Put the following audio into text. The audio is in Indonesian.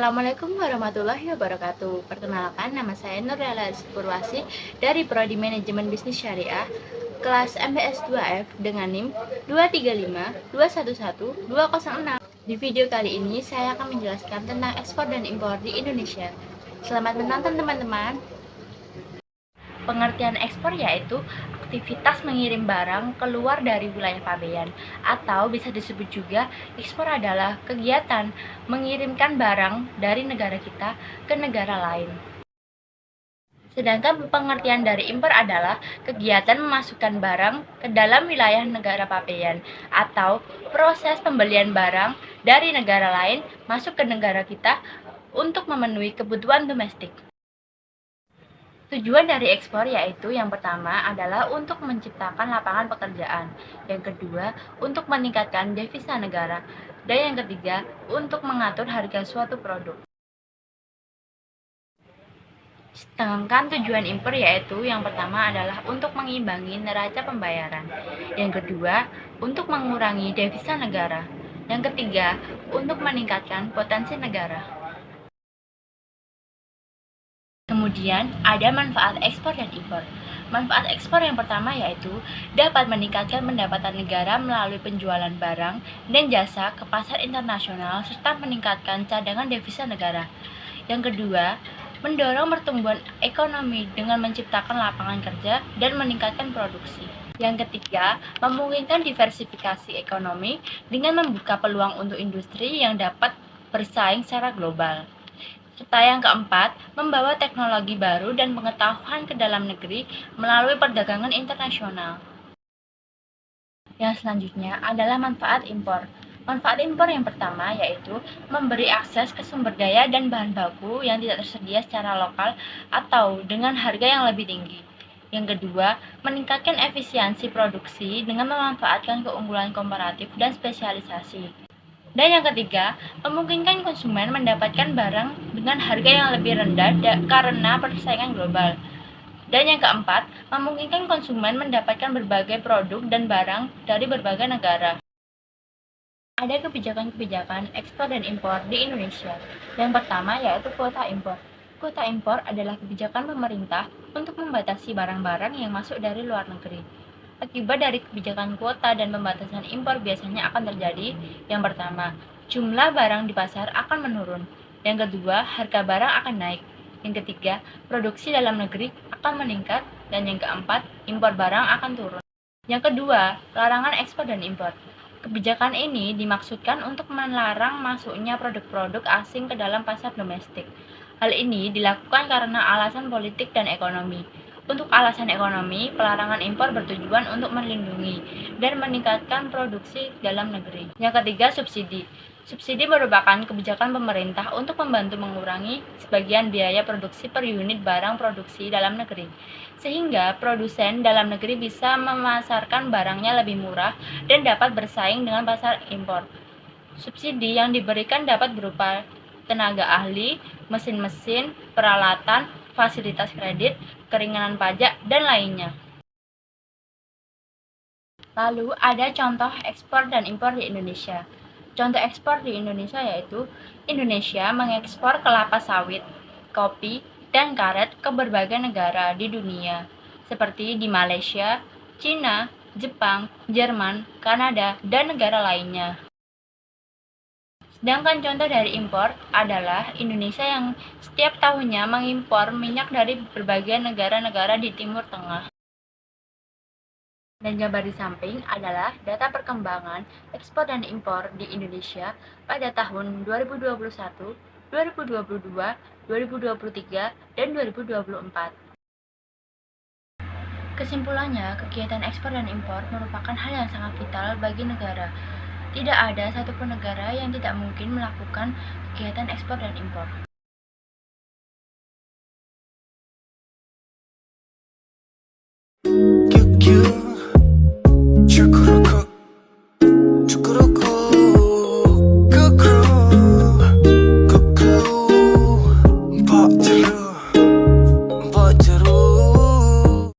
Assalamualaikum warahmatullahi wabarakatuh. Perkenalkan, nama saya Nurlela Purwasi dari Prodi Manajemen Bisnis Syariah, kelas MBS 2F dengan NIM 235211206. Di video kali ini saya akan menjelaskan tentang ekspor dan impor di Indonesia. Selamat menonton teman-teman. Pengertian ekspor yaitu aktivitas mengirim barang keluar dari wilayah pabean, atau bisa disebut juga ekspor adalah kegiatan mengirimkan barang dari negara kita ke negara lain. Sedangkan pengertian dari impor adalah kegiatan memasukkan barang ke dalam wilayah negara pabean, atau proses pembelian barang dari negara lain masuk ke negara kita untuk memenuhi kebutuhan domestik. Tujuan dari ekspor yaitu yang pertama adalah untuk menciptakan lapangan pekerjaan, yang kedua untuk meningkatkan devisa negara, dan yang ketiga untuk mengatur harga suatu produk. Sedangkan tujuan impor yaitu yang pertama adalah untuk mengimbangi neraca pembayaran, yang kedua untuk mengurangi devisa negara, yang ketiga untuk meningkatkan potensi negara. Kemudian, ada manfaat ekspor dan impor. Manfaat ekspor yang pertama yaitu dapat meningkatkan pendapatan negara melalui penjualan barang dan jasa ke pasar internasional serta meningkatkan cadangan devisa negara. Yang kedua, mendorong pertumbuhan ekonomi dengan menciptakan lapangan kerja dan meningkatkan produksi. Yang ketiga, memungkinkan diversifikasi ekonomi dengan membuka peluang untuk industri yang dapat bersaing secara global. Serta yang keempat, membawa teknologi baru dan pengetahuan ke dalam negeri melalui perdagangan internasional. Yang selanjutnya adalah manfaat impor. Manfaat impor yang pertama yaitu memberi akses ke sumber daya dan bahan baku yang tidak tersedia secara lokal atau dengan harga yang lebih tinggi. Yang kedua, meningkatkan efisiensi produksi dengan memanfaatkan keunggulan komparatif dan spesialisasi. Dan yang ketiga, memungkinkan konsumen mendapatkan barang dengan harga yang lebih rendah karena persaingan global. Dan yang keempat, memungkinkan konsumen mendapatkan berbagai produk dan barang dari berbagai negara. Ada kebijakan-kebijakan ekspor dan impor di Indonesia. Yang pertama yaitu kuota impor. Kuota impor adalah kebijakan pemerintah untuk membatasi barang-barang yang masuk dari luar negeri. Akibat dari kebijakan kuota dan pembatasan impor biasanya akan terjadi, yang pertama, jumlah barang di pasar akan menurun. Yang kedua, harga barang akan naik. Yang ketiga, produksi dalam negeri akan meningkat. Dan yang keempat, impor barang akan turun. Yang kedua, larangan ekspor dan impor. Kebijakan ini dimaksudkan untuk melarang masuknya produk-produk asing ke dalam pasar domestik. Hal ini dilakukan karena alasan politik dan ekonomi. Untuk alasan ekonomi, pelarangan impor bertujuan untuk melindungi dan meningkatkan produksi dalam negeri. Yang ketiga, subsidi. Subsidi merupakan kebijakan pemerintah untuk membantu mengurangi sebagian biaya produksi per unit barang produksi dalam negeri, sehingga produsen dalam negeri bisa memasarkan barangnya lebih murah dan dapat bersaing dengan pasar impor. Subsidi yang diberikan dapat berupa tenaga ahli, mesin-mesin, peralatan, fasilitas kredit, keringanan pajak, dan lainnya. Lalu ada contoh ekspor dan impor di Indonesia. Contoh ekspor di Indonesia yaitu Indonesia mengekspor kelapa sawit, kopi, dan karet ke berbagai negara di dunia, seperti di Malaysia, Cina, Jepang, Jerman, Kanada, dan negara lainnya. Sedangkan contoh dari impor adalah Indonesia yang setiap tahunnya mengimpor minyak dari berbagai negara-negara di Timur Tengah. Dan gambar di samping adalah data perkembangan ekspor dan impor di Indonesia pada tahun 2021, 2022, 2023, dan 2024. Kesimpulannya, kegiatan ekspor dan impor merupakan hal yang sangat vital bagi negara. Tidak ada satupun negara yang tidak mungkin melakukan kegiatan ekspor dan impor.